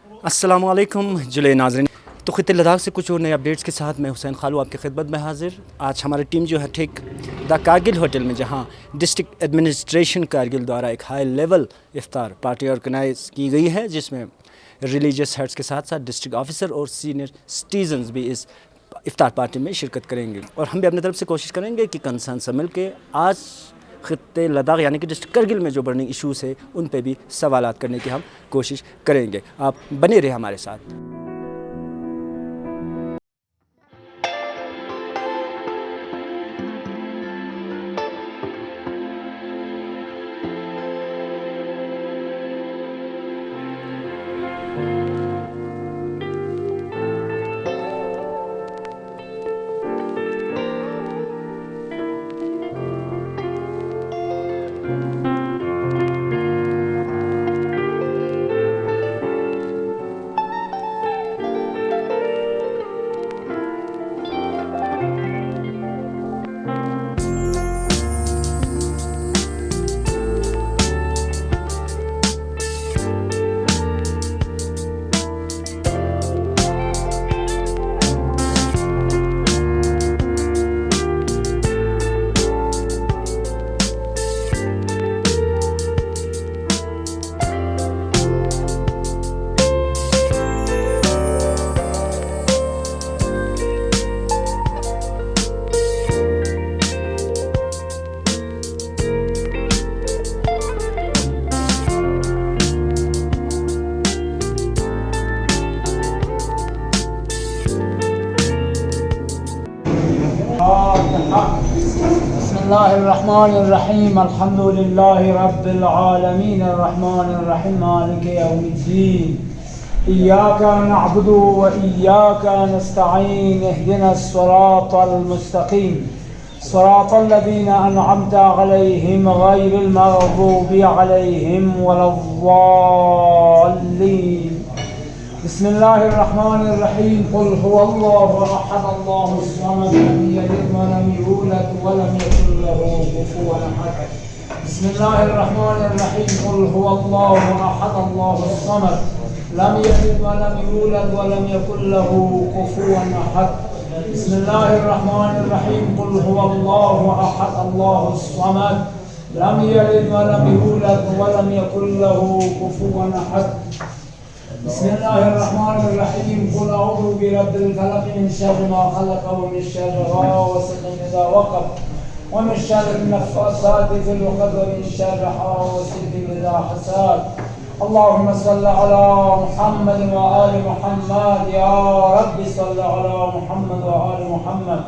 अस्सलामुअलैकुम जुले नाज़रीन। तो ख़ित्ते लद्दाख से कुछ और नए अपडेट्स के साथ मैं हुसैन खालू आपकी खिदमत में हाज़िर। आज हमारी टीम जो है ठीक द कारगिल होटल में, जहां डिस्ट्रिक्ट एडमिनिस्ट्रेशन कारगिल द्वारा एक हाई लेवल इफ्तार पार्टी ऑर्गेनाइज़ की गई है, जिसमें रिलीजियस हेड्स के साथ साथ डिस्ट्रिक्ट ऑफिसर और सीनियर सिटीजन्स भी इस इफ्तार पार्टी में शिरकत करेंगे। और हम भी अपनी तरफ से कोशिश करेंगे कि कंसर्न से मिल के आज ख़ित्ते लद्दाख यानी कि डिस्ट्रिक्ट करगिल में जो बर्निंग इशूज़ है उन पे भी सवालात करने की हम कोशिश करेंगे। आप बने रहे हमारे साथ। बिस्मिल्लाहिर्रहमानिर्रहीम अल्हम्दुलिल्लाहि रब्बिल आलमीन अर्रहमानिर्रहीम मालिकि यौमिद्दीन इय्याका नअबुदु व इय्याका नस्तईन इहदिनस सिरातल मुस्तकीम सिरातल लज़ीना अनअमता अलैहिम गैरिल मग़ज़ूबि अलैहिम वलद्दाल्लीन। बिस्मिल्लाहिर्रहमानिर्रहीम कुल हुवल्लाहु अहद अल्लाहुस समद लम यलिद व लम यूलद व लम यकुल लहू कुफुवन अहद। बिस्मिल्लाहिर्रहमानिर्रहीम कुल हुवल्लाहु अहद अल्लाहुस समद लम यलिद व लम यूलद व लम यकुल लहू कुफुवन अहद। बिस्मिल्लाहिर्रहमानिर्रहीम कुल हुवल्लाहु अहद अल्लाहुस समद लम यलिद व लम यूलद व लम यकुल लहू कुफुवन अहद। बिस्मिल्लाहिर्रहमानिर्रहीम कुल अऊज़ु बिरब्बिल फलक मिन शर्रि मा खलक़ व मिन शर्रि गासिक़िन इज़ा वक़ब व मिन शर्रि नफ़्फ़ासाति फ़िल उक़द व मिन शर्रि हासिदिन इज़ा हसद। अल्लाहुम्मा सल्लि अला मुहम्मद व आलि मुहम्मद। या रब्बि सल्लि अला मुहम्मद व आलि मुहम्मद।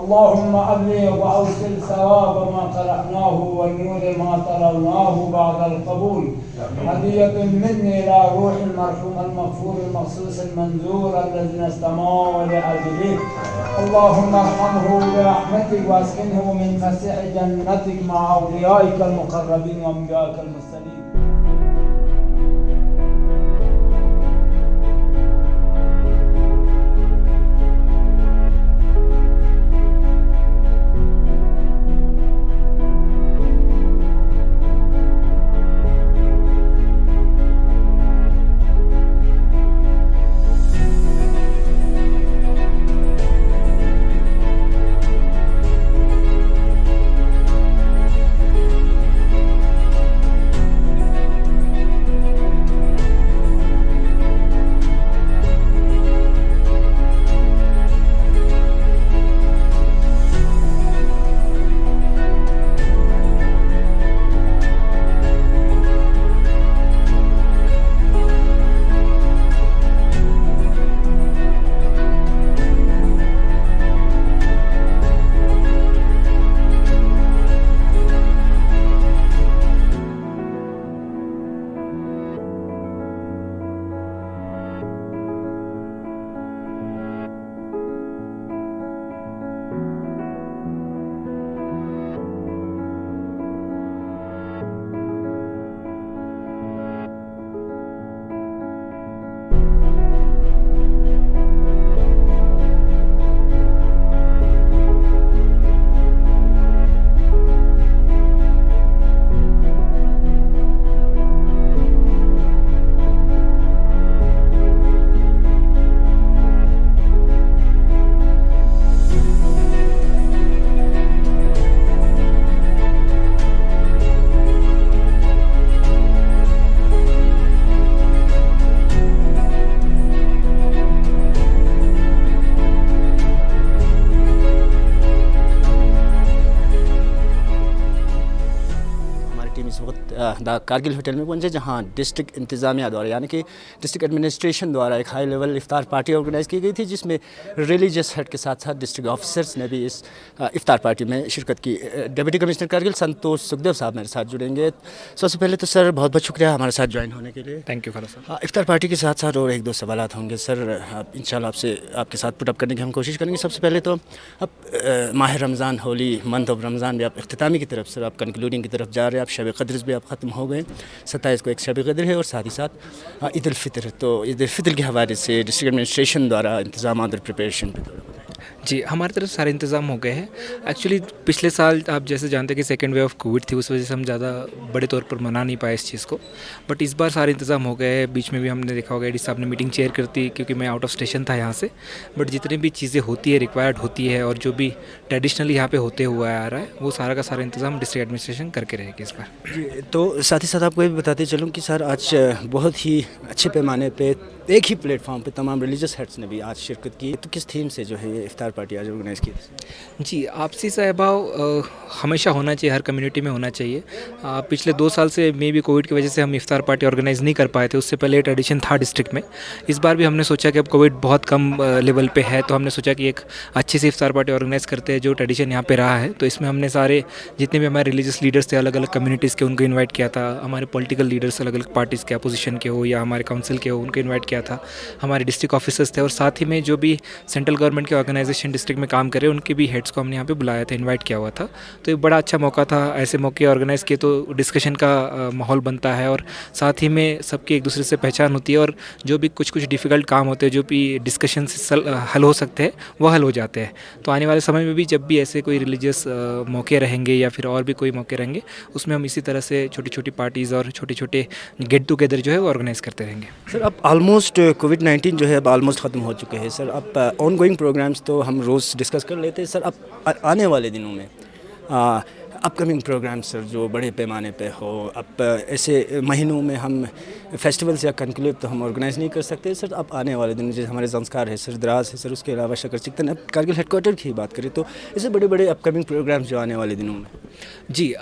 अल्लाहुम्मा अब्लिग़ व अवसिल सवाब मा क़रअनाहु व नूर मा तलवनाहु बअदल क़बूल। हदियतुन मिन्नी इला रूहिल मरहूम अल मग़फ़ूर अल मख़सूस अल मंज़ूर अल्लज़ीना इस्तमाअू लिअजलिही। अल्लाहुम्मा अरहमहु बिरहमतिक व अस्किनहु मिन फ़सीहि जन्नतिक मअ औलियाइकल मुक़र्रबीन व अंबियाइकल मुरसलीन। द कारगिल होटल में पहुंचे, जहां डिस्ट्रिक्ट इंतज़ामिया द्वारा यानी कि डिस्ट्रिक्ट एडमिनिस्ट्रेशन द्वारा एक हाई लेवल इफ्तार पार्टी ऑर्गेनाइज़ की गई थी, जिसमें रिलीजियस हेड के साथ साथ डिस्ट्रिक्ट ऑफिसर्स ने भी इस इफ्तार पार्टी में शिरकत की। डिप्टी कमिश्नर कारगिल संतोष सुखदेव साहब मेरे साथ जुड़ेंगे। सबसे पहले तो सर बहुत बहुत शुक्रिया हमारे साथ ज्वाइन होने के लिए। थैंक यू खाला साहब। इफ्तार पार्टी के साथ साथ और एक दो सवालात होंगे सर, इंशाल्लाह आपसे आपके साथ पुटअप करने की हम कोशिश करेंगे। सबसे पहले तो अब माह रमज़ान, होली मंथ ऑफ रमज़ान भी आप इख्तितामी की तरफ सर, आप कंक्लूडिंग की तरफ जा रहे हैं। आप शब क़द्र भी आप ख़त्म हो गए, 27 को एक शब क़द्र है और साथ ही साथ ईद उल फ़ितर। तो ईद उल फ़ितर के हवाले से डिस्ट्रिक्ट एडमिनिस्ट्रेशन द्वारा इंतज़ाम और प्रिपरेशन पे थोड़ा बताएं। जी, हमारी तरफ सारे इंतज़ाम हो गए हैं। एक्चुअली पिछले साल आप जैसे जानते हैं कि सेकेंड वेव ऑफ कोविड थी, उस वजह से हम ज़्यादा बड़े तौर पर मना नहीं पाए इस चीज़ को, बट इस बार सारे इंतज़ाम हो गए हैं। बीच में भी हमने देखा होगा एडी साहब ने मीटिंग चेयर करती, क्योंकि मैं आउट ऑफ स्टेशन था यहाँ से, बट जितनी भी चीज़ें होती है रिक्वायर्ड होती है और जो भी ट्रेडिशनली यहाँ पे होते हुआ आ रहा है, वो सारा का सारा इंतज़ाम डिस्ट्रिक्ट एडमिनिस्ट्रेशन करके रहेगी इस बार। जी, तो साथ ही साथ आपको ये भी बताते चलूँ कि सर आज बहुत ही अच्छे पैमाने पे एक ही प्लेटफॉर्म पे तमाम रिलीजियस हेड्स ने भी आज शिरकत की। तो किस थीम से जो है ये इफ्तार पार्टी आज ऑर्गेनाइज़ की? जी, आपसी सहभाव हमेशा होना चाहिए, हर कम्युनिटी में होना चाहिए। पिछले 2 साल से मे भी कोविड की वजह से हम इफ्तार पार्टी ऑर्गेनाइज़ नहीं कर पाए थे, उससे पहले ट्रेडिशन था डिस्ट्रिक्ट में। इस बार भी हमने सोचा कि अब कोविड बहुत कम लेवल पे है, तो हमने सोचा कि एक अच्छी सी इफ्तार पार्टी ऑर्गेनाइज़ करते हैं जो ट्रेडिशन यहाँ पे रहा है। तो इसमें हमने सारे जितने भी हमारे रिलीजियस लीडर्स थे अलग अलग कम्युनिटीज़ के, उनको इन्वाइट किया था। हमारे पॉलिटिकल लीडर्स अलग अलग पार्टीज़ के, अपोजिशन के हो या हमारे काउंसिल के हो, उनको इन्वाइट किया था। हमारे डिस्ट्रिक्ट ऑफिसर्स थे और साथ ही में जो भी सेंट्रल गवर्नमेंट के ऑर्गेनाइजेशन डिस्ट्रिक्ट में काम करे उनके भी हेड्स को हमने यहाँ पे बुलाया था, इनवाइट किया हुआ था। तो एक बड़ा अच्छा मौका था। ऐसे मौके ऑर्गेनाइज़ किए तो डिस्कशन का माहौल बनता है और साथ ही में सबकी एक दूसरे से पहचान होती है और जो भी कुछ डिफ़िकल्ट काम होते हैं, जो भी डिस्कशन से हल हो सकते हैं, वो हल हो जाते हैं। तो आने वाले समय में भी जब भी ऐसे कोई रिलीजियस मौके रहेंगे या फिर और भी कोई मौके रहेंगे, उसमें हम इसी तरह से छोटी छोटी पार्टीज़ और छोटे छोटे गेट टुगेदर जो है वो ऑर्गेनाइज़ करते रहेंगे। सर अब ऑलमोस्ट कोविड-19 जो है अब ऑलमोस्ट ख़त्म हो चुके हैं सर। अब ऑन गोइंग प्रोग्राम्स तो हम रोज़ डिस्कस कर लेते हैं सर। अब आने वाले दिनों में अपकमिंग प्रोग्राम सर जो बड़े पैमाने पे हो, अब ऐसे महीनों में हम फेस्टिवल्स या कनक्लेव तो हम ऑर्गेनाइज़ नहीं कर सकते सर। अब आने वाले दिनों जैसे हमारे ज़ंस्कार है सर, द्रास है सर, उसके अलावा शकर चिकन, अब कारगिल हेडक्वार्टर की बात करें तो ऐसे बड़े बड़े अपकमिंग प्रोग्राम्स जो आने वाले दिनों में। जी,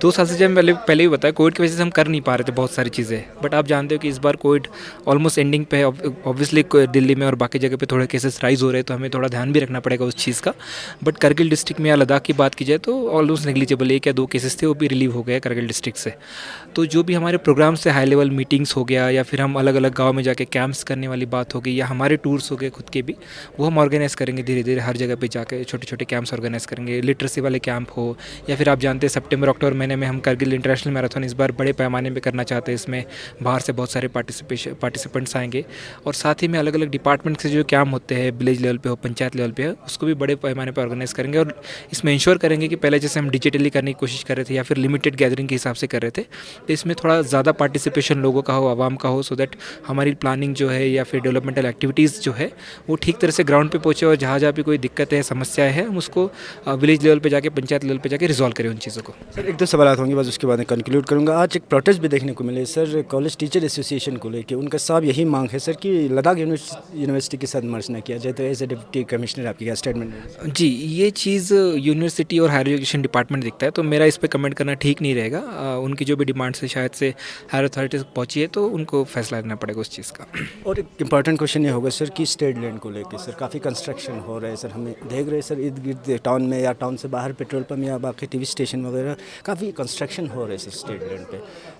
2 साल से जब पहले ही बताया, कोविड की वजह से हम कर नहीं पा रहे थे बहुत सारी चीज़ें, बट आप जानते हो कि इस बार कोविड ऑलमोस्ट एंडिंग पे है। ऑब्वियसली दिल्ली में और बाकी जगह पे थोड़े केसेस राइज हो रहे हैं, तो हमें थोड़ा ध्यान भी रखना पड़ेगा उस चीज़ का। बट करगिल डिस्ट्रिक्ट में या लद्दाख की बात की जाए तो ऑलमोस्ट नेग्लिजिबल 1 या 2 केसेस थे, वो भी रिलीव हो गए करगिल डिस्ट्रिक्ट से। तो जो भी हमारे प्रोग्राम्स से हाई लेवल मीटिंग्स हो गया या फिर हम अलग अलग गाँव में जाके कैंप्स करने वाली बात हो गई या हमारे टूर्स हो गए खुद के भी, वो हम ऑर्गेनाइज़ करेंगे धीरे धीरे। हर जगह पे जाके छोटे छोटे कैंप्स ऑर्गेनाइज़ करेंगे। लिटरेसी वाले कैंप हो या फिर आप जानते हैं सितंबर अक्टूबर महीने में हम करगिल इंटरनेशनल मैराथन इस बार बड़े पैमाने पे करना चाहते हैं। इसमें बाहर से बहुत सारे पार्टिसिपेंट्स आएंगे और साथ ही में अलग अलग डिपार्टमेंट से जो कैंप होते हैं, विलेज लेवल पे हो, पंचायत लेवल पे हो, उसको भी बड़े पैमाने पर ऑर्गेनाइज़ करेंगे। और इसमें इंश्योर करेंगे कि पहले जैसे हम डिजिटली करने की कोशिश कर रहे थे या फिर लिमिटेड गैदरिंग के हिसाब से कर रहे थे, तो इसमें थोड़ा ज़्यादा पार्टिसिपेशन लोगों का हो, आवाम का हो, सो दैट हमारी प्लानिंग जो है या फिर डेवलपमेंटल एक्टिविटीज़ जो है वो ठीक तरह से ग्राउंड पे पहुँचे और जहाँ जहाँ भी कोई दिक्कत है, समस्याएं हैं, हम उसको विलेज लेवल पे जाके, पंचायत लेवल पे जाके रिजॉल्व करें उन चीज़ों को। सर एक दो सवाल होंगे बस, उसके बाद कंक्लूड करूँगा। आज एक प्रोटेस्ट भी देखने को मिले सर कॉलेज टीचर एसोसिएशन को लेकर। उनका साहब यही मांग है सर कि लद्दाख यूनिवर्सिटी के साथ मर्ज न किया जाए। तो एज ए डिप्टी कमिश्नर आपकी क्या स्टेटमेंट? जी, ये चीज़ यूनिवर्सिटी और हायर एजुकेशन डिपार्टमेंट दिखता है, तो मेरा इस पे कमेंट करना ठीक नहीं रहेगा। उनकी जो भी डिमांड से शायद से हायर अथॉरिटीज़ पहुँची है, तो उनको फैसला लेना पड़ेगा उस चीज़ का। और एक इम्पॉर्टेंट क्वेश्चन ये होगा सर कि स्टेट लैंड को लेकर सर काफ़ी कंस्ट्रक्शन हो रहा है सर। हमें देख रहे हैं सर इर्द गिर्द टाउन में या टाउन से बाहर पेट्रोल पंप या बाकी टीवी स्टेशन वगैरह काफ़ी कंस्ट्रक्शन हो रहे हैं सर स्टेट लैंड पे।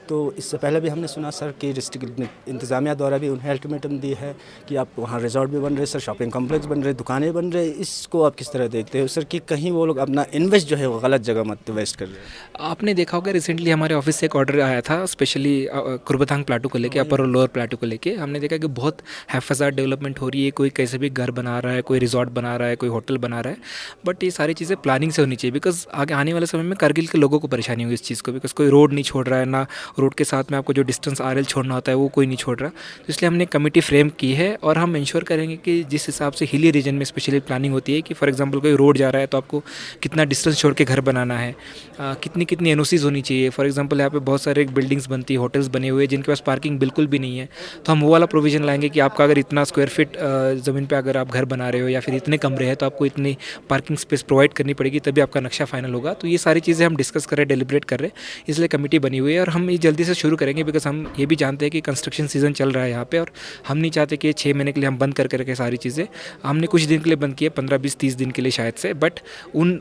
तो इससे पहले भी हमने सुना सर कि डिस्ट्रिक्ट इंतज़ामिया द्वारा भी उन्हें अल्टीमेटम दी है कि आप वहाँ रिजॉर्ट भी बन रहे सर, शॉपिंग कॉम्प्लेक्स बन रहे, दुकानें बन रहे। इसको आप किस तरह देखते हो सर कि कहीं वो लोग अपना इन्वेस्ट जो है वो गलत जगह मत वेस्ट कर रहे हैं? आपने देखा होगा रिसेंटली हमारे ऑफिस से एक ऑर्डर आया था स्पेशली कुर्बथांग प्लाटू को लेके, अपर और लोअर प्लाटू को लेके। हमने देखा कि बहुत हैफाज़ात डेवलपमेंट हो रही है, कोई कैसे भी घर बना रहा है, कोई रिजॉर्ट बना रहा है, कोई होटल बना रहा है, बट ये सारी चीज़ें प्लानिंग से होनी चाहिए। बिकॉज आगे आने वाले समय में कारगिल के लोगों को परेशानी होगी इस चीज़ को, बिकॉज कोई रोड नहीं छोड़ रहा है, ना रोड के साथ में आपको जो डिस्टेंस RL छोड़ना होता है वो कोई नहीं छोड़ रहा, तो इसलिए हमने कमेटी फ्रेम की है और हम इंश्योर करेंगे कि जिस हिसाब से हिली रीजन में स्पेशली प्लानिंग होती है कि फॉर एग्जांपल कोई रोड जा रहा है तो आपको कितना डिस्टेंस छोड़ के घर बनाना है, कितनी कितनी NOCs होनी चाहिए। फॉर एग्जांपल यहाँ पे बहुत सारे बिल्डिंग्स बनती है, होटल्स बने हुए हैं जिनके पास पार्किंग बिल्कुल भी नहीं है, तो हम वो वाला प्रोविज़न लाएंगे कि आपका अगर इतना स्क्वायर फीट ज़मीन पे अगर आप घर बना रहे हो या फिर इतने कमरे हैं तो आपको इतनी पार्किंग स्पेस प्रोवाइड करनी पड़ेगी, तभी आपका नक्शा फाइनल होगा। तो ये सारी चीज़ें हम डिस्कस कर रहे हैं, डेलिब्रेट कर रहे हैं, इसलिए कमेटी बनी हुई है और हम ये जल्दी से शुरू करेंगे बिकॉज हम ये भी जानते हैं कि कंस्ट्रक्शन सीज़न चल रहा है यहाँ पे और हम नहीं चाहते कि 6 महीने के लिए हम बंद कर करके सारी चीज़ें, हमने कुछ दिन के लिए बंद किए, 15, 20, 30 दिन के लिए शायद से, बट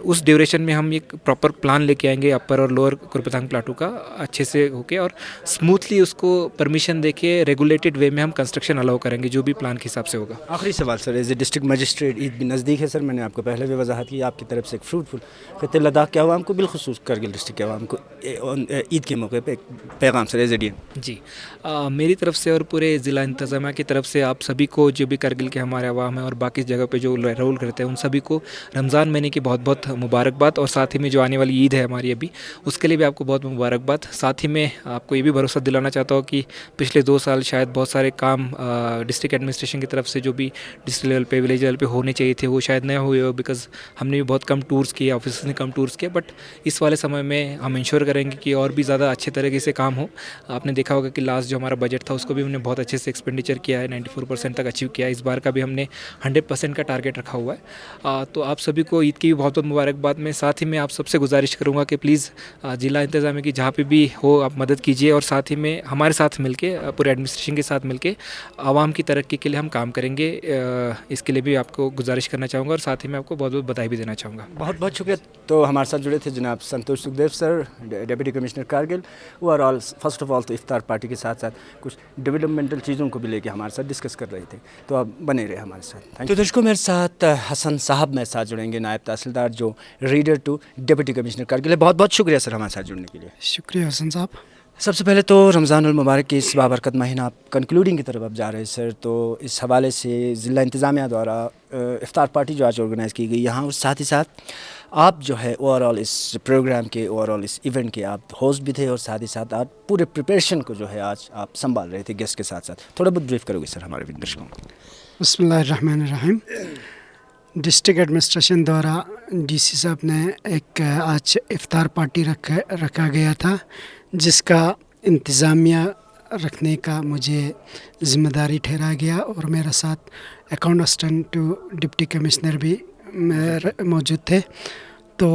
उस ड्यूरेशन में हम एक प्रॉपर प्लान लेके आएंगे अपर और लोअर कुरपतांग प्लाटू का अच्छे से होके और स्मूथली उसको परमिशन देके रेगुलेटेड वे में हम कंस्ट्रक्शन अलाउ करेंगे जो भी प्लान के हिसाब से होगा। आखिरी सवाल sir, as a district magistrate, Eid भी नज़दीक है सर, मैंने आपको पहले भी वजाहत की आपकी तरफ से एक फ्रूटफुल खित्ते लद्दाख के अवाम को, बिलखुसूस करगिल डिस्ट्रिक्ट के अवाम को ईद के मौके पर एक पैगाम सर एज ए DM। जी, मेरी तरफ से और पूरे ज़िला इंतज़ामिया की तरफ से आप सभी को, जो भी करगिल के हमारे अवाम हैं और बाकी जगह पे जो रोल करते हैं, उन सभी को रमज़ान महीने की बहुत बहुत मुबारकबाद और साथ ही में जो आने वाली ईद है हमारी अभी, उसके लिए भी आपको बहुत मुबारकबाद। साथ ही में आपको ये भी भरोसा दिलाना चाहता हूँ कि पिछले 2 साल शायद बहुत सारे काम डिस्ट्रिक्ट एडमिनिस्ट्रेशन की तरफ से जो भी डिस्ट्रिक्ट लेवल पे, विलेज लेवल पे होने चाहिए थे वो शायद नहीं हुए हो, बिकॉज हमने भी बहुत कम टूर्स किए, ऑफिसर्स ने कम टूर्स किए, बट इस वाले समय में हम इंश्योर करेंगे कि और भी ज़्यादा अच्छे तरीके से काम हो। आपने देखा होगा कि लास्ट जो हमारा बजट था उसको भी हमने बहुत अच्छे से एक्सपेंडिचर किया है, 94% तक अचीव किया है। इस बार का भी हमने 100% का टारगेट रखा हुआ है। तो आप सभी को ईद की भी बहुत बहुत मुबारकबाद। मैं साथ ही में आप सबसे गुजारिश करूँगा कि प्लीज़ ज़िला इंतज़ामिया की जहाँ पे भी हो आप मदद कीजिए और साथ ही में हमारे साथ मिलके, पूरे एडमिनिस्ट्रेशन के साथ मिलके आवाम की तरक्की के लिए हम काम करेंगे। इसके लिए भी आपको गुजारिश करना चाहूँगा और साथ ही में आपको बहुत बहुत बधाई भी देना चाहूँगा। बहुत बहुत शुक्रिया। तो हमारे साथ जुड़े थे जनाब Santosh Sukhdev sir, deputy commissioner Kargil. Overall first of all तो इफ्तार पार्टी के साथ साथ कुछ डेवलपमेंटल चीज़ों को भी लेके हमारे साथ डिस्कस कर रहे थे, तो आप बने रहे हमारे साथ। तो दर्शकों, मेरे साथ हसन साहब मेरे साथ जुड़ेंगे, नायब तहसीलदार जो reader to deputy commissioner Kargil है। बहुत बहुत शुक्रिया सर हमारे साथ जुड़ने के लिए। शुक्रिया हसन साहब। सबसे पहले तो रमज़ानुल मुबारक की इस बाबरकत महीना आप कंक्लूडिंग की तरफ आप जा रहे हैं सर, तो इस हवाले से ज़िला इंतज़ामिया द्वारा इफ्तार पार्टी जो आज ऑर्गेनाइज़ की गई यहाँ, और साथ ही साथ आप जो है ओवरऑल इस प्रोग्राम के, ओवरऑल इस इवेंट के आप होस्ट भी थे और साथ ही साथ आप पूरे प्रिपरेशन को जो है आज आप संभाल रहे थे गेस्ट के साथ साथ। थोड़ा बहुत ब्रीफ करोगे सर हमारे दर्शकों को? बिस्मिल्लाहिर्रहमानिर्रहीम। डिस्ट्रिक्ट एडमिनिस्ट्रेशन द्वारा DC साहब ने एक आज इफ्तार पार्टी रखा गया था, जिसका इंतज़ामिया रखने का मुझे ज़िम्मेदारी ठहराया गया और मेरे साथ account assistant to deputy commissioner भी मौजूद थे। तो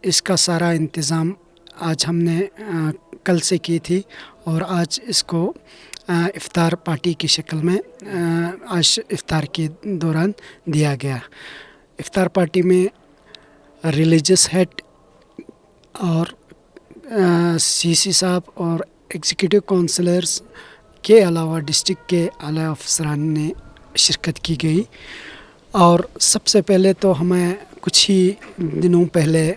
इसका सारा इंतज़ाम आज हमने कल से की थी और आज इसको इफ्तार पार्टी की शक्ल में आज इफ्तार के दौरान दिया गया। इफ्तार पार्टी में रिलीजियस हेड और CC साहब और एग्जीक्यूटिव काउंसलर्स के अलावा डिस्ट्रिक्ट के आला अफसरान ने शिरकत की गई। और सबसे पहले तो हमें कुछ ही दिनों पहले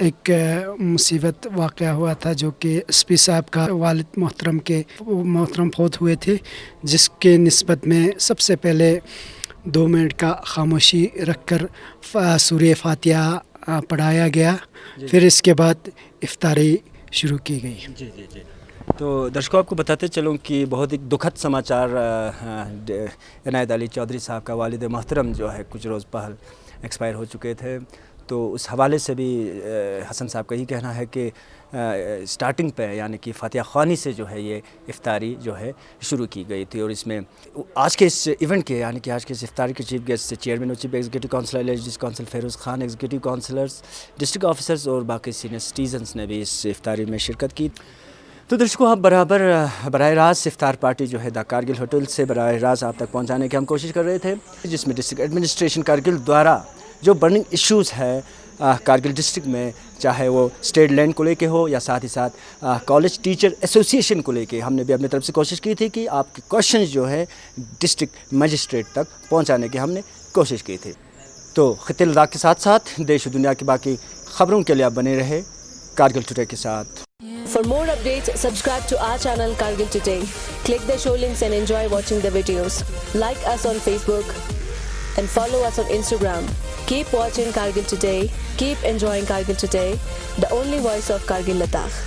एक मुसीबत वाक़या हुआ था, जो कि SP साहब का वालिद मोहतरम फौत हुए थे, जिसके निस्बत में सबसे पहले 2 मिनट का खामोशी रखकर सूरह फातिहा पढ़ाया गया, फिर इसके बाद इफ्तारी शुरू की गई। जी जी जी। तो दर्शकों, आपको बताते चलूँ कि बहुत ही दुखद समाचार इनायत अली चौधरी साहब का वालिद मोहतरम जो है कुछ रोज़ पहले एक्सपायर हो चुके थे। तो उस हवाले से भी हसन साहब का ही कहना है कि स्टार्टिंग पे यानी कि फातिहा ख़्वानी से जो है ये इफ्तारी जो है शुरू की गई थी। और इसमें आज के इस इवेंट के यानी कि आज के इस इफ्तारी के चीफ गेस्ट चेयरमैन और chief executive councillor district council Feroz Khan, executive councillors, district officers और बाकी सीनियर सिटीजन्स ने भी इस इफ्तारी में शिरकत की। तो दर्शकों, आप बराह रास्त इफ्तार पार्टी जो है द कारगिल होटल से बराह रास्त आप तक पहुँचाने की हम कोशिश कर रहे थे, जिसमें डिस्ट्रिक्ट एडमिनिस्ट्रेशन कारगिल द्वारा जो बर्निंग इश्यूज़ है कारगिल डिस्ट्रिक्ट में, चाहे वो स्टेट लैंड को लेके हो या साथ ही साथ कॉलेज टीचर एसोसिएशन को लेके, हमने भी अपनी तरफ से कोशिश की थी कि आपके क्वेश्चन जो है डिस्ट्रिक्ट मजिस्ट्रेट तक पहुंचाने की हमने कोशिश की थी। तो खित्ते लद्दाख के साथ साथ देश और दुनिया की बाकी खबरों के लिए आप बने रहे कारगिल टुडे के साथ। For more updates, subscribe to our channel Kargil Today. Click the show links and enjoy watching the videos. Like us on Facebook and follow us on Instagram. Keep watching Kargil Today. Keep enjoying Kargil Today, the only voice of Kargil Ladakh.